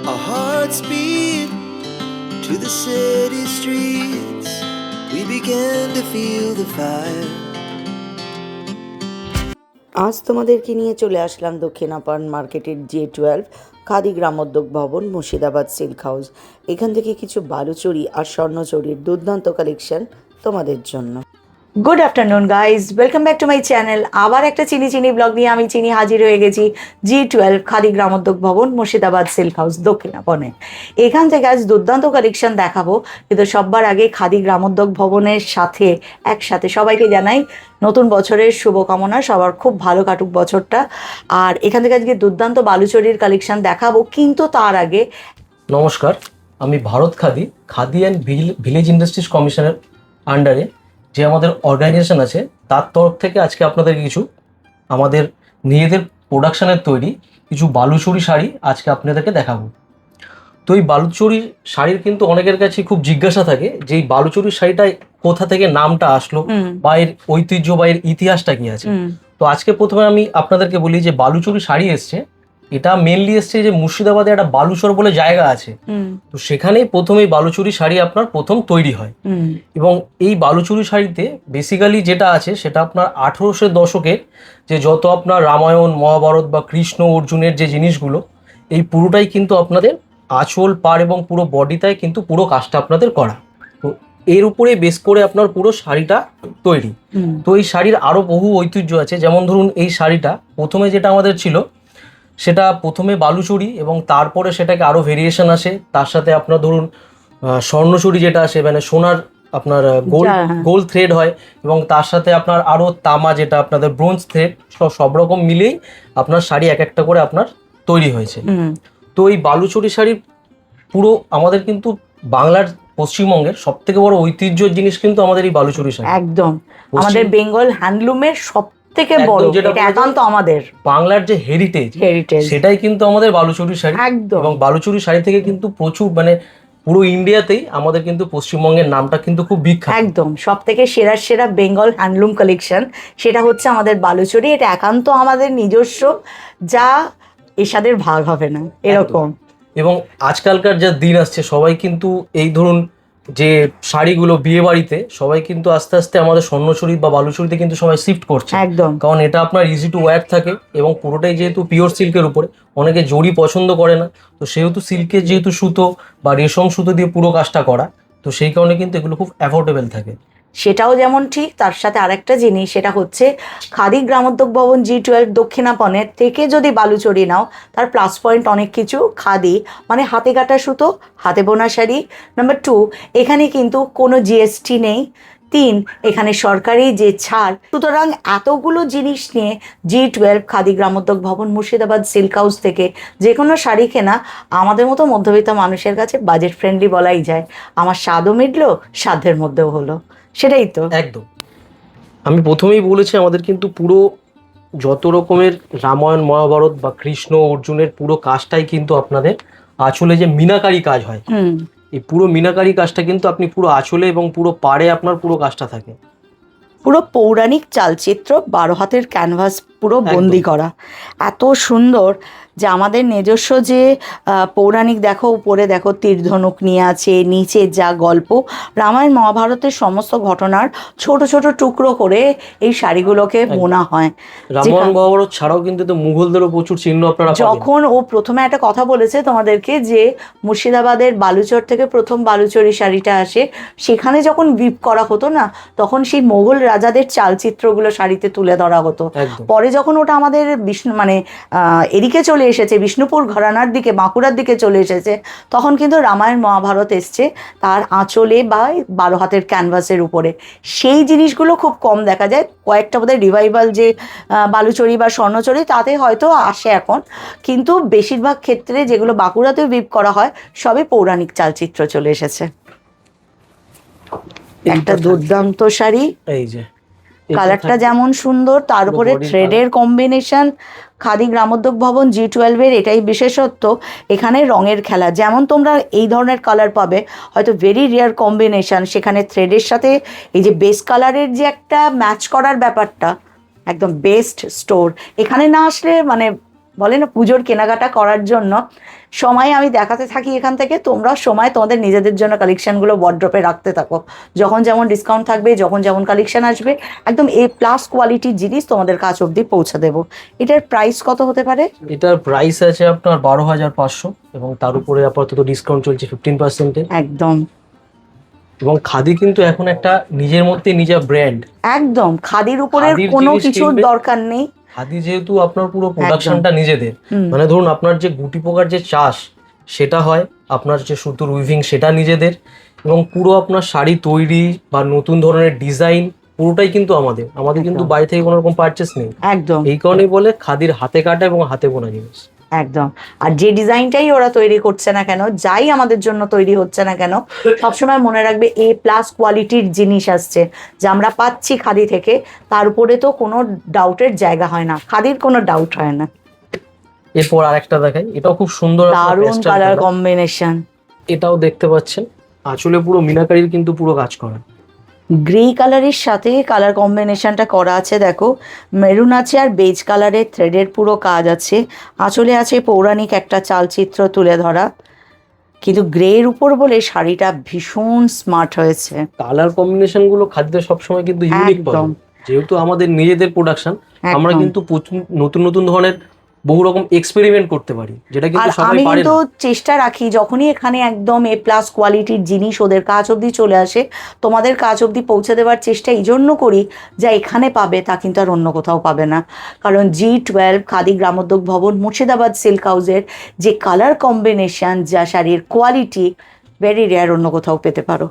Our hearts beat to the city streets. We began to feel the fire. আজ তোমাদেরকে নিয়ে চলে আসলাম দক্ষিণাপাড় মার্কেটের J12 খাদি গ্রামোদ্যোগ ভবন মুর্শিদাবাদ সিল্ক হাউস। এখান থেকে কিছু বালুচরি আর স্বর্ণচুরির দুর্দান্ত কালেকশন তোমাদের জন্য। Good afternoon guys, welcome back to my channel. আবার একটা চিনি ব্লগ নিয়ে আমি হাজির হয়ে গেছি J12 খাদি গ্রামোদ্যোগ ভবন মুর্শিদাবাদ সিল্ক হাউস দক্ষিণাপনে। এখান থেকে আজ দুর্দান্ত কালেকশন দেখাবো, কিন্তু সবার আগে খাদি গ্রামোদ্যোগ ভবনের সাথে একসাথে সবাইকে জানাই নতুন বছরের শুভকামনা, সবার খুব ভালো কাটুক বছরটা। আর এখান থেকে আজকে দুর্দান্ত বালুচরির কালেকশন দেখাবো, কিন্তু তার আগে নমস্কার, আমি Bharat khadi and village industries কমিশনের আন্ডারে যে আমাদের অর্গানাইজেশন আছে তার তরফ থেকে আজকে আপনাদের কিছু আমাদের নিজেদের প্রোডাকশনের তৈরি কিছু বালুচরি শাড়ি আজকে আপনাদেরকে দেখাবো। তো এই বালুচরি শাড়ির কিন্তু অনেকের কাছে খুব জিজ্ঞাসা থাকে যে এই বালুচরি শাড়িটা কোথা থেকে নামটা আসলো, বা এর ঐতিহ্য বা এর ইতিহাসটা কি আছে। তো আজকে প্রথমে আমি আপনাদেরকে বলি যে বালুচরি শাড়ি এসছে, এটা মেনলি এসছে যে মুর্শিদাবাদে একটা বালুচর বলে জায়গা আছে, তো সেখানেই প্রথমে বালুচরি শাড়ি আপনার প্রথম তৈরি হয়। এবং এই বালুচরি শাড়িতে বেসিক্যালি যেটা আছে সেটা আপনার 1800 দশকের যে যত আপনার রামায়ণ মহাভারত বা কৃষ্ণ অর্জুনের যে জিনিসগুলো, এই পুরোটাই কিন্তু আপনাদের আঁচল পাড় এবং পুরো বডিটাই কিন্তু পুরো কাজটা আপনাদের করা। তো এর উপরে বেস করে আপনার পুরো শাড়িটা তৈরি। তো এই শাড়ির আরো বহু ঐতিহ্য আছে, যেমন ধরুন এই শাড়িটা প্রথমে যেটা আমাদের ছিল সেটা প্রথমে বালুচরি এবং তারপরে সেটাকে আরো ভেরিয়েশন আসে, তার সাথে আপনার ধরুন স্বর্ণচুরি যেটা আসে মানে সোনার আপনার গোল্ড থ্রেড হয়, এবং তার সাথে আপনার আরো তামা যেটা আপনাদের ব্রোঞ্জ থ্রেড, সব রকম মিলেই আপনার শাড়ি এক একটা করে আপনার তৈরি হয়েছে। তো এই বালুচরি শাড়ির পুরো আমাদের কিন্তু বাংলার পশ্চিমবঙ্গের সব থেকে বড় ঐতিহ্যের জিনিস কিন্তু আমাদের এই বালুচরি শাড়ি। একদম আমাদের বেঙ্গল হ্যান্ডলুমের সব থেকে বড়, এটা একান্ত আমাদের বাংলার যে হেরিটেজ সেটাই কিন্তু আমাদের বালুচরি শাড়ি। একদম। এবং বালুচরি শাড়ি থেকে কিন্তু প্রচুর মানে পুরো ইন্ডিয়াতেই আমাদের কিন্তু পশ্চিমবঙ্গের নামটা কিন্তু খুব বিখ্যাত। একদম সব থেকে সেরা বেঙ্গল হ্যান্ডলুম কালেকশন সেটা হচ্ছে আমাদের বালুচরি। এটা একান্ত আমাদের নিজস্ব, যা এসাদের ভাগ হবে না এরকম। এবং আজকালকার যা দিন আসছে সবাই কিন্তু এই ধরুন যে শাড়িগুলো বিয়ে বাড়িতে সবাই কিন্তু আস্তে আস্তে আমাদের স্বর্ণচুরি বা বালুচুরিতে কিন্তু সবাই শিফট করছে। একদম, কারণ এটা আপনার ইজি টু ওয়্যার থাকে এবং পুরোটাই যেহেতু পিওর সিল্কের উপরে, অনেকে জড়ি পছন্দ করে না, তো সেহেতু সিল্কের যেহেতু সুতো বা রেশম সুতো দিয়ে পুরো কাজটা করা, তো সেই কারণে কিন্তু এগুলো খুব অ্যাফোর্ডেবল থাকে। সেটাও যেমন ঠিক, তার সাথে আরেকটা জিনিস সেটা হচ্ছে খাদি গ্রামোদ্যোগ ভবন J12 দক্ষিণাপনের থেকে যদি বালুচরি নাও তার প্লাস পয়েন্ট অনেক কিছু। খাদি মানে হাতে কাটা সুতো, হাতে বোনা শাড়ি। নাম্বার 2, এখানে কিন্তু কোনো জিএসটি নেই। 3, এখানে সরকারি যে ছাড়। সুতরাং এতগুলো জিনিস নিয়ে J12 খাদি গ্রামোদ্যোগ ভবন মুর্শিদাবাদ সিল্ক হাউস থেকে যে কোনো শাড়ি কেনা আমাদের মতো মধ্যবিত্ত মানুষের কাছে বাজেট ফ্রেন্ডলি বলাই যায়। আমার স্বাদও মিটলো, সাধ্যের মধ্যেও হলো, সেটাই তো। একদম, আমি প্রথমেই বলেছি আমাদের কিন্তু পুরো যত রকমের রামায়ণ মহাভারত বা কৃষ্ণ অর্জুনের পুরো কাজটাই কিন্তু আপনাদের আঁচলে যে মিনাকারি কাজ হয়, এই পুরো মিনাকারি কাজটা কিন্তু আপনি পুরো আঁচলে এবং পুরো পাড়ে আপনার পুরো কাজটা থাকে। পুরো পৌরাণিক চালচিত্র 12 হাতের ক্যানভাস পুরো বন্দি করা, এত সুন্দর যে আমাদের নিজস্ব যে পৌরাণিক, দেখো উপরে দেখো তীরধনুক নিয়ে আছে, নিচে যা গল্প রামায়ণ মহাভারতের সমস্ত ঘটনার ছোট ছোট টুকরো করে এই শাড়িগুলোকে বোনা হয়। রামায়ণ মহাভারত ছাড়াও কিন্তু তো মুঘলদেরও প্রচুর চিহ্ন আপনারা পাবেন। যখন ও প্রথমে একটা কথা বলেছে তোমাদেরকে যে মুর্শিদাবাদের বালুচর থেকে প্রথম বালুচরি শাড়িটা আসে, সেখানে যখন বিপ করা হতো না, তখন সেই মোগল রাজাদের চালচিত্রগুলো শাড়িতে তুলে ধরা হতো। পরে যখন ওটা আমাদের এদিকে চলে এসেছে, বিষ্ণুপুর ঘরানার দিকে, বাঁকুড়ার দিকে চলে এসেছে, তখন কিন্তু রামায়ণ মহাভারত এসছে তার আঁচলে বা 12 হাতের ক্যানভাসের উপরে। সেই জিনিসগুলো খুব কম দেখা যায়। কয়েকটা বোধহয় রিভাইভাল যে বালুচরি বা স্বর্ণচরি তাতে হয়তো আসে এখন, কিন্তু বেশিরভাগ ক্ষেত্রে যেগুলো বাঁকুড়াতেও বিপ করা হয় সবই পৌরাণিক চালচিত্র চলে এসেছে। একটা দুর্দান্ত শাড়ি, এই যে কালারটা যেমন সুন্দর, তার উপরে থ্রেডের কম্বিনেশন। খাদি গ্রামোদ্যোগ ভবন J12 এর এটাই বিশেষত্ব, এখানে রঙের খেলা। যেমন তোমরা এই ধরনের কালার পাবে হয়তো ভেরি রেয়ার কম্বিনেশন, সেখানে থ্রেডের সাথে এই যে বেস কালারের যে একটা ম্যাচ করার ব্যাপারটা, একদম বেস্ট স্টোর। এখানে না আসলে মানে বলে না পুজোর কেনাকাটা করার জন্য সময় আমি দেখাতে থাকি এখান থেকে, তোমরা সময় তোমাদের নিজেদের জন্য কালেকশনগুলো ওয়ার্ড্রপে রাখতে থাকো। যখন যেমন ডিসকাউন্ট থাকবে, যখন যেমন কালেকশন আসবে, একদম A+ কোয়ালিটির জিনিস তোমাদের কাছ অবধি পৌঁছে দেবো। এটার প্রাইস কত হতে পারে? এটার প্রাইস আছে আপনার 12,500 এবং তার উপরে আপাতত ডিসকাউন্ট চলছে 15%। একদম এবং খাদি কিন্তু এখন একটা নিজের মধ্যে নিজের ব্র্যান্ড। একদম খাদির উপরে খাদির কোনো জিনিস কিছুর কিনবে। দরকার নেই। খাদি যেহেতু আপনার পুরো প্রোডাকশনটা নিজেদের, মানে ধরুন আপনার যে গুটি পোকার যে চাষ সেটা হয়, আপনার যে সুতোর উইভিং সেটা নিজেদের, এবং পুরো আপনার শাড়ি তৈরি বা নতুন ধরনের ডিজাইন পুরোটাই কিন্তু আমাদের কিন্তু বাইরে থেকে কোনো রকম পারচেস নেই। একদম এই কারণেই বলে খাদির হাতে কাটা এবং হাতে বোনা জিনিস। একদম। আর যে ডিজাইনটাই ওরা তৈরি করছে না কেন, যাই আমাদের জন্য তৈরি হচ্ছে না কেন, সবসময় মনে রাখবে A+ কোয়ালিটির জিনিস আসছে, যা আমরা পাচ্ছি খাদি থেকে, তার উপরে তো কোনো ডাউটের জায়গা হয় না, খাদির কোনো ডাউট হয় না। এরপর আরেকটা দেখাই, এটাও খুব সুন্দর একটা দারুণ pastel কালার colour। কম্বিনেশন। এটাও দেখতে পাচ্ছেন আঁচলে পুরো মিনাকারির কিন্তু পুরো কাজ করা। গ্রে কালারের সাথে কালার কম্বিনেশনটা করা আছে, দেখো মেরুন আছে আর বেজ কালারের থ্রেডের পুরো কাজ আছে। আঁচলে আছে পৌরাণিক একটা চালচিত্র তুলে ধরা, কিন্তু গ্রের উপর বলে শাড়িটা ভীষণ স্মার্ট হয়েছে। কালার কম্বিনেশন গুলো খাদ্যে সবসময় কিন্তু ইউনিক একদম। পাবে, যেহেতু আমাদের নিজেদের প্রোডাকশন, আমরা একদম। কিন্তু নতুন নতুন ধরনের বহু রকম এক্সপেরিমেন্ট করতে পারি, যেটা আর কিন্তু সবাই আমি পারে কিন্তু না। চেষ্টা রাখি যখনই এখানে একদম A+ কোয়ালিটির জিনিস ওদের কাছ অবধি চলে আসে, তোমাদের কাছ অবধি পৌঁছে দেওয়ার চেষ্টা এই জন্য করি, যা এখানে পাবে তা কিন্তু আর অন্য কোথাও পাবে না। কারণ G12 খাদি গ্রামোদ্যোগ ভবন মুর্শিদাবাদ সিল্ক হাউসের যে কালার কম্বিনেশন, যা শাড়ির কোয়ালিটি, ভেরি রেয়ার অন্য কোথাও পেতে পারো।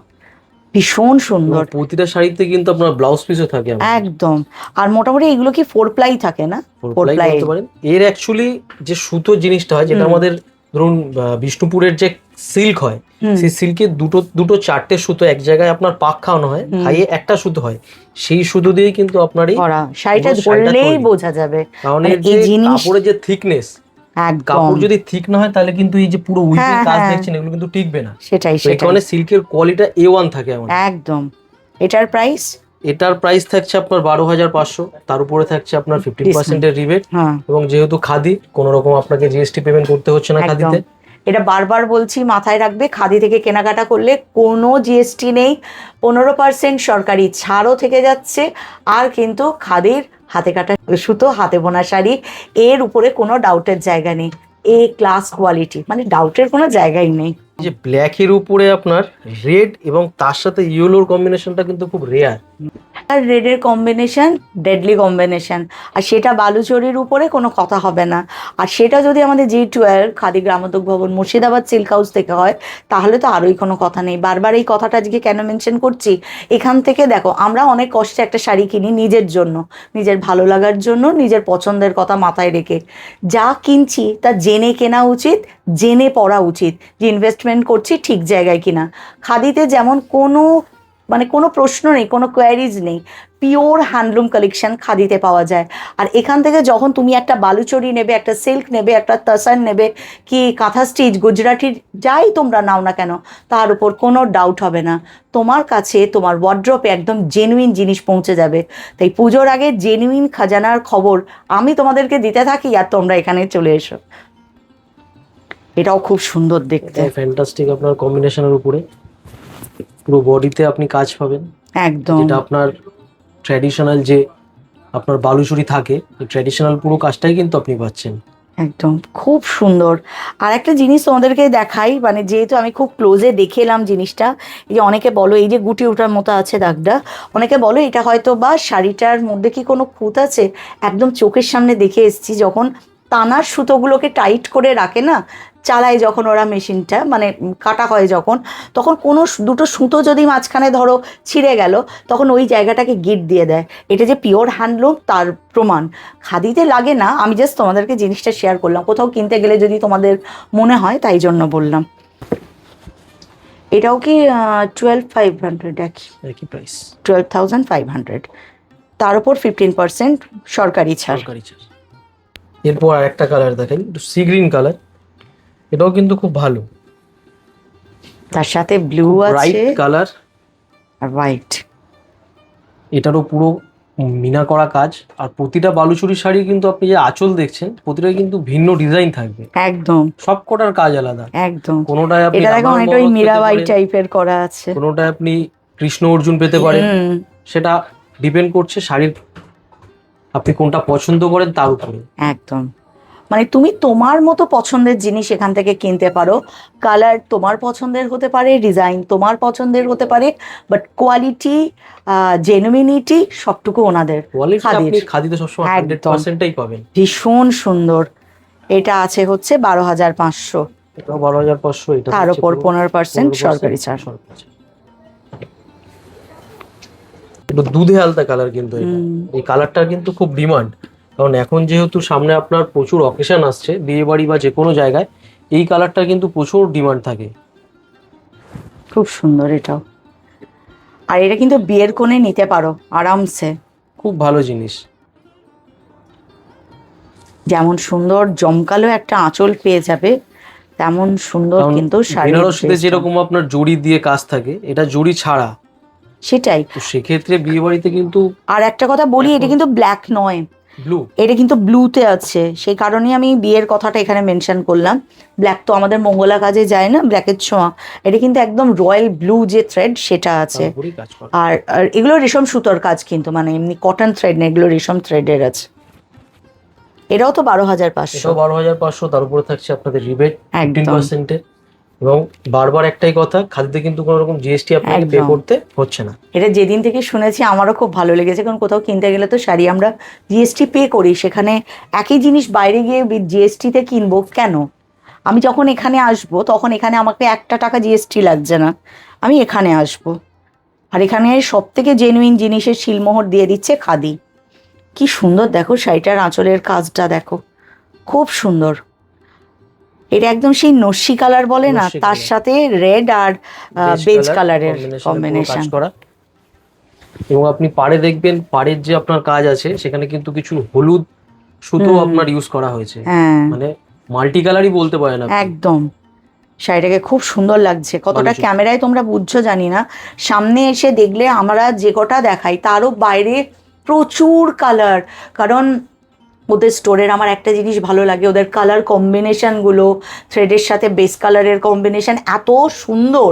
ভীষণ সুন্দর। এবং প্রতিটা শাড়িতে কিন্তু আপনার ব্লাউজ পিসও থাকে। একদম। আর মোটামুটি এগুলো কি 4 প্লাই থাকে না? 4 ply বলতে পারেন। এর অ্যাকচুয়ালি যে সুতো জিনিসটা হয়, যেটা আমাদের ধরুন বিষ্ণুপুরের যে সিল্ক হয়, সেই সিল্কে দুটো চারটে সুতো এক জায়গায় আপনার পাক খাওয়ানো হয়, খাইয়ে একটা সুতো হয়, সেই সুতো দিয়েই কিন্তু আপনার এই করা শাড়িটা পুরো শাড়িটা ধরলেই তৈরি। বোঝা যাবে। কারণ মানে এর এই যে জিনিস কাপড়ের যে থিকনেস, একদম। কাপড় যদি থিক না হয় তাহলে কিন্তু এই যে পুরো উইভিং হ্যাঁ, কাজ হ্যাঁ। দেখছেন এগুলো কিন্তু টিকবে না। সেটাই তো এই সেটাই কারণে সিল্কের কোয়ালিটি A1 থাকে আমাদের। একদম। এটার প্রাইস? এটার প্রাইস থাকছে আপনার 12,500, তার উপরে থাকছে আপনার 15% এর রিবেট, হ্যাঁ এবং যেহেতু খাদি কোনো রকম আপনাকে জিএসটি পেমেন্ট করতে হচ্ছে না একদম। খাদিতে। এটা বারবার বলছি, মাথায় রাখবে, খাদি থেকে কেনাকাটা করলে কোনো জিএসটি নেই, 15% সরকারি ছাড়ও থেকে যাচ্ছে। আর কিন্তু খাদির হাতে কাটা সুতো, হাতে বোনা শাড়ি, এর উপরে কোনো ডাউটের জায়গা নেই। A+ কোয়ালিটি, মানে ডাউটের কোনো জায়গাই নেই। যে ব্ল্যাকের উপরে আপনার রেড এবং তার সাথে ইয়েলোর কম্বিনেশনটা কিন্তু খুব রেয়ার। আর রেডের কম্বিনেশন ডেডলি কম্বিনেশন, আর সেটা বালুচরির উপরে কোনো কথা হবে না। আর সেটা যদি আমাদের G12 খাদি গ্রামোদ্যোগ ভবন মুর্শিদাবাদ সিল্ক হাউস থেকে হয়, তাহলে তো আরোই কোনো কথা নেই। বারবার এই কথাটা আজকে কেন মেনশন করছি, এখান থেকে দেখো আমরা অনেক কষ্টে একটা শাড়ি কিনি নিজের জন্য, নিজের ভালো লাগার জন্য, নিজের পছন্দের কথা মাথায় রেখে। যা কিনছি তা জেনে কেনা উচিত, জেনে পড়া উচিত, যে ইনভেস্টমেন্ট করছি ঠিক জায়গায় কিনা। খাদিতে যেমন কোনো প্রশ্ন নেই, কোনো কোয়ারিজ নেই, পিওর হ্যান্ডলুম কালেকশন খাদিতে পাওয়া যায়। আর এখান থেকে যখন তুমি একটা বালুচরি নেবে, একটা সিল্ক নেবে, একটা তসর নেবে, কি কাঁথা স্টিচ, গুজরাটি, যাই তোমরা নাও না কেন, তার উপর কোনো ডাউট হবে না, তোমার কাছে তোমার ওয়ার্ড্রপে একদম জেনুইন জিনিস পৌঁছে যাবে। তাই পুজোর আগে জেনুইন খাজানার খবর আমি তোমাদেরকে দিতে থাকি, আর তোমরা এখানে চলে এসো। এটাও খুব সুন্দর দেখতে, ফ্যান্টাস্টিক আপনার কম্বিনেশনের উপরে পুরো বডিতে আপনি কাজ পাবেন, একদম যেটা আপনার ট্র্যাডিশনাল যে আপনার বালুচুরি থাকে, এই ট্র্যাডিশনাল পুরো কাজটাই কিন্তু আপনি পাচ্ছেন। একদম খুব সুন্দর। আর একটা জিনিস তোমাদেরকে দেখাই, মানে যেহেতু আমি খুব ক্লোজে দেখে এলাম জিনিসটা, এই যে অনেকে বলো এই যে গুটি ওঠার মতো আছে দাগটা, অনেকে বলো এটা হয়তো বা শাড়িটার মধ্যে কি কোনো খুঁত আছে। একদম চোখের সামনে দেখে এসেছি, যখন টানার সুতোগুলোকে টাইট করে রাখে না, চালায় যখন ওরা মেশিনটা, মানে কাটা হয় যখন, তখন কোনো দুটো সুতো যদি মাঝখানে ধরো ছিঁড়ে গেল, তখন ওই জায়গাটাকে গিট দিয়ে দেয়। এটা যে পিওর হ্যান্ডলুম তার প্রমাণ। খাদিতে লাগে না, আমি জাস্ট তোমাদেরকে জিনিসটা শেয়ার করলাম, কোথাও কিনতে গেলে যদি তোমাদের মনে হয়, তাই জন্য বললাম। এটাও কি 12,500? একই প্রাইস, 12,500, তার উপর 15% সরকারি ছাড়। সরকারি চার্জ। এরপর আরেকটা কালার দেখেন, একটু সি গ্রিন কালার, এটাও কিন্তু খুব ভালো, তার সাথে ব্লু আছে ব্রাইট কালার, আর হোয়াইট। এটারও পুরো মিনা করা কাজ, আর প্রতিটা বালুচুরি শাড়ি কিন্তু আপনি যে আঁচল দেখছেন প্রতিটা কিন্তু ভিন্ন ডিজাইন থাকবে, একদম সব কটার কাজ আলাদা। একদম। কোনোটায় আপনি এটা দেখো রামায়ণ অনেকটা ওই মহাভারত পেতে মীরাবাই পারেন, টাইপের করা আছে। কোনোটায় আপনি কৃষ্ণ অর্জুন পেতে পারেন, হুম, সেটা ডিপেন্ড করছে শাড়ির আপনি কোনটা পছন্দ করেন তার উপরে। একদম। মানে তুমি তোমার মতো পছন্দের জিনিস এখান থেকে কিনতে পারো। কালার তোমার পছন্দের হতে পারে, ডিজাইন তোমার পছন্দের হতে পারে, বাট কোয়ালিটি, জেনুইনিটি সবটুকু ওনাদের কোয়ালিটি আপনি খাদির। খাদিতে সবসময় একদম 100%ই পাবেন। ভীষণ সুন্দর। এটা আছে হচ্ছে 12,500, এটাও 12,500, এটা তার হচ্ছে উপর পুরো 15% 15% সরকারি ছাড়। সরকারি ছাড়। একটু দুধে আলতা কালার কিন্তু এটা, এই কালারটা কিন্তু খুব ডিমান্ড, কারণ এখন যেহেতু সামনে আপনার প্রচুর অকেশন আসছে বিয়ে বাড়ি বা যে কোনো জায়গায়, এই কালারটা কিন্তু প্রচুর ডিমান্ড থাকে। খুব সুন্দর এটাও। আর এটা কিন্তু বিয়ের কোণে নিতে পারো আরামসে। খুব ভালো জিনিস। যেমন সুন্দর জমকালো একটা আঁচল পেয়ে যাবে, তেমন সুন্দর কারণ কিন্তু শাড়ির বেনারসিতে ড্রেসটা। যেরকম আপনার জড়ি দিয়ে কাজ থাকে, এটা জড়ি ছাড়া, সেটাই। তো সেক্ষেত্রে বিয়ে বাড়িতে কিন্তু। আর একটা কথা বলি, এটা কিন্তু ব্ল্যাক নয়, ব্লু। এটা কিন্তু ব্লুতে আছে, সেই কারণেই আমি বিয়ের কথাটা এখানে মেনশন করলাম। ব্ল্যাক তো আমাদের মঙ্গলা কাজে যায় না, ব্ল্যাকের ছোঁয়া। এটা কিন্তু একদম রয়্যাল ব্লু যে থ্রেড সেটা আছে। কাজ করে। আর আর এগুলো রেশম সুতোর কাজ, কিন্তু মানে এমনি কটন থ্রেড না, এগুলো রেশম থ্রেডের আছে। এটাও তো 12,500। এটাও 12,500, তার উপরে থাকছে আপনাদের রিবেট একদম। 15%। এবং বারবার একটাই কথা, খাদিতে কিন্তু কোনো রকম জিএসটি আপনাকে পে একদম। করতে হচ্ছে না। এটা যেদিন থেকে শুনেছি আমারও খুব ভালো লেগেছে, কারণ কোথাও কিনতে গেলে তো শাড়ি আমরা জিএসটি পে করি, সেখানে একই জিনিস বাইরে গিয়ে জিএসটিতে কিনবো কেন? আমি যখন এখানে আসবো তখন এখানে আমাকে 1 টাকা জিএসটি লাগছে না, আমি এখানে আসবো। আর এখানে সব থেকে জেনুইন জিনিসের শিলমোহর দিয়ে দিচ্ছে খাদি। কি সুন্দর দেখো শাড়িটার আঁচলের কাজটা দেখো, খুব সুন্দর। এটা একদম সেই নস্যি কালার বলে না, নস্যি তার কালার। সাথে রেড আর বেজ কালারের কম্বিনেশন। করা। এবং আপনি পাড়ে দেখবেন, পাড়ের যে আপনার কাজ আছে সেখানে কিন্তু কিছু হলুদ সুতো আপনার ইউজ করা হয়েছে, হ্যাঁ মানে মাল্টি কালারই বলতে পারেন আপনি। একদম। শাড়িটাকে খুব সুন্দর লাগছে, কতটা বালুচরি। ক্যামেরায় তোমরা বুঝছো জানি না, সামনে এসে দেখলে আমরা যে কটা দেখাই তারও বাইরে প্রচুর কালার। কারণ ওদের স্টোরের আমার একটা জিনিস ভালো লাগে, ওদের কালার কম্বিনেশনগুলো, থ্রেডের সাথে বেস কালারের কম্বিনেশন এত সুন্দর।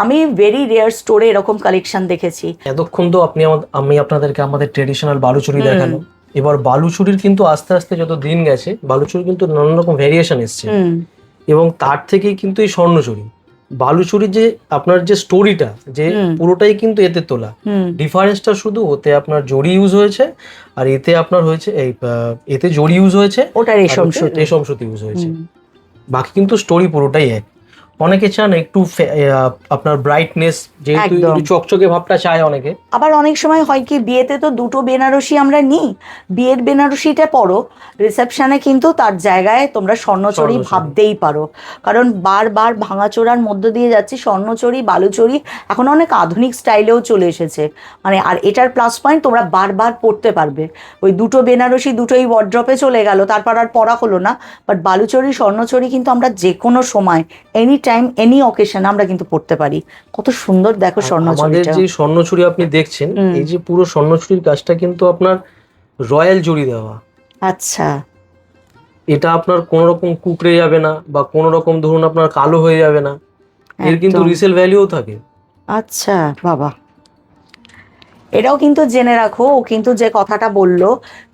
আমি ভেরি রেয়ার স্টোরে এরকম কালেকশন দেখেছি। এতক্ষণ তো আমি আপনাদেরকে আমাদের ট্রেডিশনাল বালুচুরি দেখানো, এবার বালুচুরির কিন্তু আস্তে আস্তে যত দিন গেছে বালুচুরি কিন্তু নানান রকম ভ্যারিয়েশন এসছে, এবং তার থেকেই কিন্তু এই স্বর্ণচুরি। বালুচুরির যে আপনার যে স্টোরিটা, যে পুরোটাই কিন্তু এতে তোলা। ডিফারেন্সটা শুধু ওতে আপনার জড়ি ইউজ হয়েছে, আর এতে আপনার হয়েছে এতে জড়ি ইউজ হয়েছে, ওটা রেশম সুতো। রেশম সুতো ইউজ হয়েছে। বাকি কিন্তু স্টোরি পুরোটাই এক। অনেকে চান একটু আপনার ব্রাইটনেস, যেহেতু একদম। একটু চকচকে ভাবটা চায় অনেকে। আবার অনেক সময় হয় কি, বিয়েতে তো দুটো বেনারসি আমরা নিই, বিয়ের বেনারসিটা পরো, রিসেপশনে কিন্তু তার জায়গায় তোমরা স্বর্ণচুরি ভাবতেই পারো। কারণ বারবার ভাঙাচোরার মধ্য দিয়ে যাচ্ছে, স্বর্ণচুরি বালুচুরি এখন অনেক আধুনিক স্টাইলেও চলে এসেছে। মানে আর এটার প্লাস পয়েন্ট, তোমরা বারবার পরতে পারবে। ওই দুটো বেনারসি দুটোই ওয়ার্ড্রপে চলে গেল, তারপর আর পরা হলো না। বাট বালুচুরি স্বর্ণচুরি কিন্তু আমরা যে কোনো সময়, এনি টাইম এনি অকেশন আমরা কিন্তু পরতে পারি। কত সুন্দর দেখো আমাদের স্বর্ণচুরিটা। যে স্বর্ণচুরি আপনি দেখছেন, এই যে পুরো স্বর্ণচুরির কাজটা কিন্তু আপনার রয়্যাল জড়ি দেওয়া। আচ্ছা। এটা আপনার কোনো রকম কুকড়ে যাবে না, বা কোনো রকম ধরুন আপনার কালো হয়ে যাবে না, এর কিন্তু একদম। রিসেল ভ্যালুও থাকে। আচ্ছা বাবা, এটাও কিন্তু জেনে রাখো, ও কিন্তু যে কথাটা বললো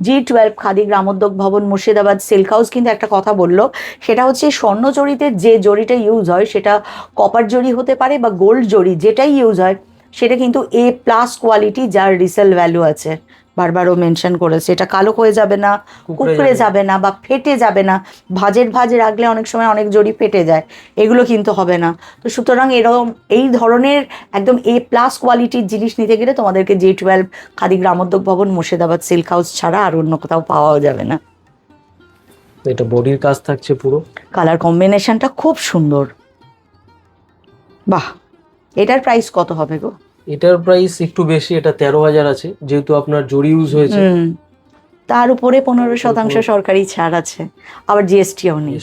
G12 খাদি গ্রামোদ্যোগ ভবন মুর্শিদাবাদ সিল্ক হাউস কিন্তু একটা কথা বললো, সেটা হচ্ছে স্বর্ণ জড়িতে যে জড়িটা ইউজ হয় সেটা কপার জড়ি হতে পারে বা গোল্ড জড়ি, যেটাই ইউজ হয় সেটা কিন্তু A+ কোয়ালিটি, যার রিসেল ভ্যালু আছে। বারবারও মেনশন করেছে, এটা কালো হয়ে যাবে না, কুকড়ে যাবে না, বা ফেটে যাবে না। ভাঁজ রাখলে অনেক সময় অনেক জড়ি ফেটে যায়, এগুলো কিন্তু হবে না। তো সুতরাং এরকম এই ধরনের একদম A+ কোয়ালিটির জিনিস নিতে গেলে তোমাদেরকে G12 খাদি গ্রামোদ্যোগ ভবন মুর্শিদাবাদ সিল্ক হাউস ছাড়া আর অন্য কোথাও পাওয়াও যাবে না। এটা বডির কাজ থাকছে পুরো, কালার কম্বিনেশনটা খুব সুন্দর। বাহ, এটার প্রাইস কত হবে গো? এটার প্রাইস একটু বেশি, এটা 13,000 আছে, যেহেতু আপনার জড়ি ইউজ হয়েছে। তার উপরে 15% সরকারি ছাড় আছে, আবার জিএসটিও নেই।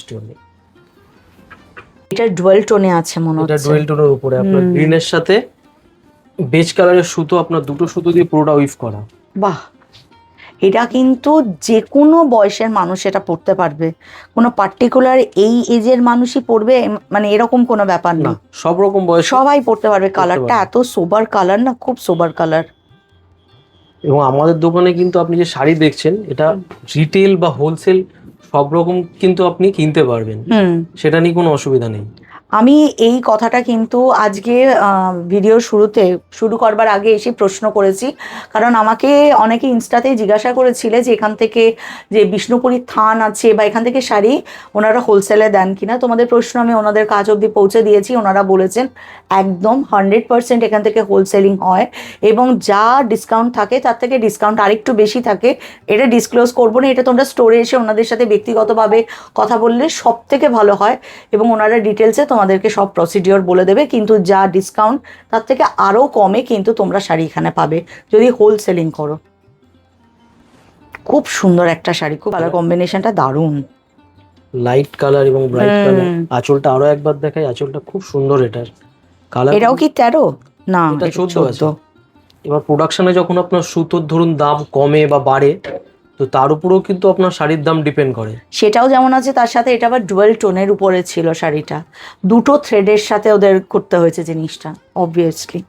এটা ডুয়াল টোনে আছে মনে এটা হচ্ছে। ডুয়েল টোনের উপরে আপনার গ্রিনের সাথে বেজ কালারের সুতো, আপনার দুটো সুতো দিয়ে পুরোটা উইভ করা। বাহ, এটা কিন্তু যে কোনো বয়সের মানুষ এটা পড়তে পারবে, কোনো পার্টিকুলার এই এজের মানুষই পড়বে মানে এরকম কোনো ব্যাপার না, না, সব রকম বয়স সবাই পড়তে পারবে। কালারটা পারবে। এত সোবার কালার না, খুব সোবার কালার। এবং আমাদের দোকানে কিন্তু আপনি যে শাড়ি দেখছেন এটা রিটেল বা হোলসেল সব রকম কিন্তু আপনি কিনতে পারবেন, সেটা নিয়ে কোনো অসুবিধা নেই। আমি এই কথাটা কিন্তু আজকে ভিডিওর শুরু করবার আগে এসে প্রশ্ন করেছি, কারণ আমাকে অনেকে ইনস্টাতেই জিজ্ঞাসা করেছিলে যে এখান থেকে যে বিষ্ণুপুরীর থান আছে বা এখান থেকে শাড়ি ওনারা হোলসেলে দেন কিনা। তোমাদের প্রশ্ন আমি ওনাদের কাজ অবধি পৌঁছে দিয়েছি। ওনারা বলেছেন একদম 100% এখান থেকে হোলসেলিং হয়, এবং যা ডিসকাউন্ট থাকে তার থেকে ডিসকাউন্ট আরেকটু বেশি থাকে। এটা ডিসক্লোজ করবো না, এটা তোমরা স্টোরে এসে ওনাদের সাথে ব্যক্তিগতভাবে কথা বললে সব থেকে ভালো হয়, এবং ওনারা ডিটেলসে তোমাদেরকে সব প্রসিডিওর বলে দেবে। কিন্তু যা ডিসকাউন্ট তার থেকে আরও কমে কিন্তু তোমরা শাড়ি এখানে পাবে যদি হোলসেলিং করো। খুব সুন্দর একটা শাড়ি, খুব কালার কম্বিনেশনটা দারুণ, লাইট কালার এবং ব্রাইট কালার। আঁচলটা আরো একবার দেখাই, আঁচলটা খুব সুন্দর। এটার কালার এটাও কি 13? না, এটা এটা 14 আছে। 14। এবার প্রোডাকশনে যখন আপনার সুতোর ধরুন দাম কমে বা বাড়ে, তো তার উপরেও কিন্তু আপনার শাড়ির দাম ডিপেন্ড করে। সেটাও যেমন আছে, তার সাথে এটা আবার ডুয়েল টোনের উপরে ছিল শাড়িটা, দুটো থ্রেডের সাথে ওদের করতে হয়েছে জিনিসটা অবভিয়াসলি।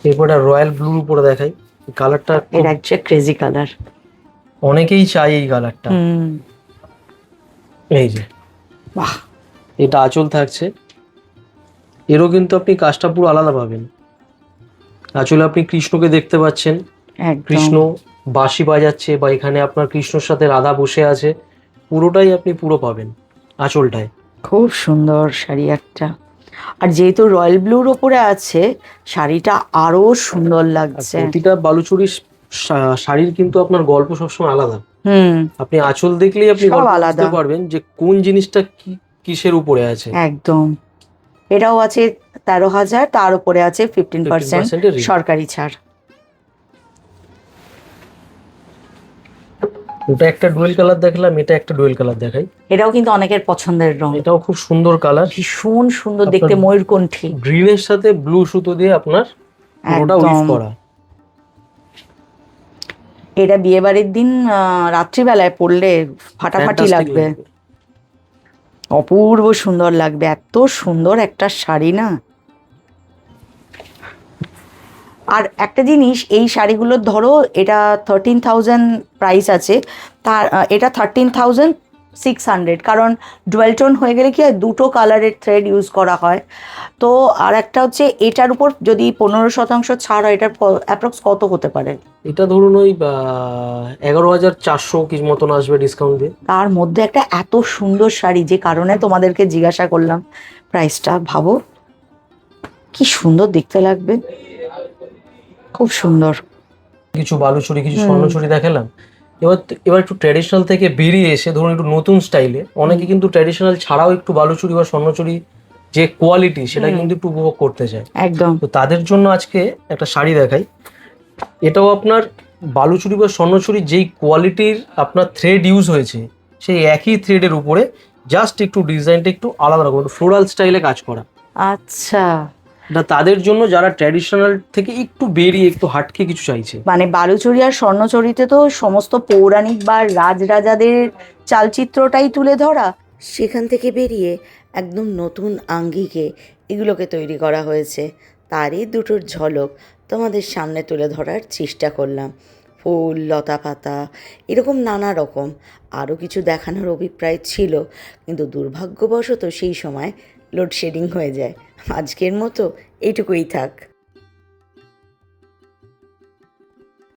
এরপর রয়্যাল ব্লুর উপরে দেখাই, কালারটা এটা একটা ক্রেজি কালার, অনেকেই চায় এই কালারটা। এই যে বাহ, এটা আঁচল থাকছে, এরও কিন্তু আপনি কাজটা পুরো আলাদা পাবেন। আঁচলে আপনি কৃষ্ণকে দেখতে পাচ্ছেন, কৃষ্ণ বাঁশি বাজাচ্ছে, বা এখানে আপনার কৃষ্ণর সাথে রাধা বসে আছে, পুরোটাই আপনি পুরো পাবেন আঁচলটায়। খুব সুন্দর শাড়ি একটা। আর যেহেতু রয়্যাল ব্লুর ওপরে আছে, শাড়িটা আরো সুন্দর লাগছে। প্রতিটা বালুচুরি শাড়ির কিন্তু আপনার গল্প সবসময় আলাদা। আপনি আঁচল দেখলেই আপনি সব আলাদা বুঝতে পারবেন যে কোন জিনিসটা কিসের উপরে আছে। একদম। এটাও আছে 13,000, তার উপরে আছে 15% সরকারি ছাড়। ওটা একটা ডুয়েল কালার দেখলাম, এটা একটা ডুয়েল কালার দেখাই। এটাও কিন্তু অনেকের পছন্দের রং, এটাও খুব সুন্দর কালার, ভীষণ সুন্দর দেখতে, ময়ূরকণ্ঠী। গ্রিনের সাথে ব্লু সুতো দিয়ে আপনার পুরোটা উইভ করা। এটা বিয়ে বাড়ির দিন রাত্রিবেলায় পরলে ফাটাফাটি লাগবে, অপূর্ব সুন্দর লাগবে। এত সুন্দর একটা শাড়ি না। আর একটা জিনিস, এই শাড়িগুলোর ধরো এটা 13,000 প্রাইস আছে, তার এটা 13,600, কারণ ডুয়েল টোন হয়ে গেলে কি হয়, দুটো কালারের থ্রেড ইউজ করা হয়। তো আর একটা হচ্ছে এটার উপর যদি 15% ছাড় হয়, এটার অ্যাপ্রক্স কত হতে পারে? এটা ধরুন ওই 11,400 কি মতন আসবে ডিসকাউন্ট দিয়ে। তার মধ্যে একটা এত সুন্দর শাড়ি, যে কারণে তোমাদেরকে জিজ্ঞাসা করলাম প্রাইসটা। ভাবো কি সুন্দর দেখতে লাগবে, খুব সুন্দর। কিছু বালুচুরি, কিছু স্বর্ণচুরি দেখালাম। এবার একটু ট্র্যাডিশনাল থেকে বেরিয়ে এসে ধরুন একটু নতুন স্টাইলে, অনেকে কিন্তু ট্র্যাডিশনাল ছাড়াও একটু বালুচুরি বা স্বর্ণচুরি যে কোয়ালিটি সেটা কিন্তু একটু উপভোগ করতে চায়। একদম। তো তাদের জন্য আজকে একটা শাড়ি দেখাই। এটাও আপনার বালুচুরি বা স্বর্ণচুরি যেই কোয়ালিটির আপনার থ্রেড ইউজ হয়েছে, সেই একই থ্রেডের উপরে জাস্ট একটু ডিজাইনটা একটু আলাদা রকম, ফ্লোরাল স্টাইলে কাজ করা। আচ্ছা, এটা তাদের জন্য যারা ট্র্যাডিশনাল থেকে একটু বেরিয়ে একটু হাটকে কিছু চাইছে। মানে বালুচুরি আর স্বর্ণচুরিতে তো সমস্ত পৌরাণিক বা রাজরাজাদের চালচিত্রটাই তুলে ধরা, সেখান থেকে বেরিয়ে একদম নতুন আঙ্গিকে এগুলোকে তৈরি করা হয়েছে। তারই দুটোর ঝলক তোমাদের সামনে তুলে ধরার চেষ্টা করলাম। ফুল, লতা পাতা, এরকম নানা রকম আরও কিছু দেখানোর অভিপ্রায় ছিল, কিন্তু দুর্ভাগ্যবশত সেই সময় লোডশেডিং হয়ে যায়। আজকের মতো এইটুকুই থাক।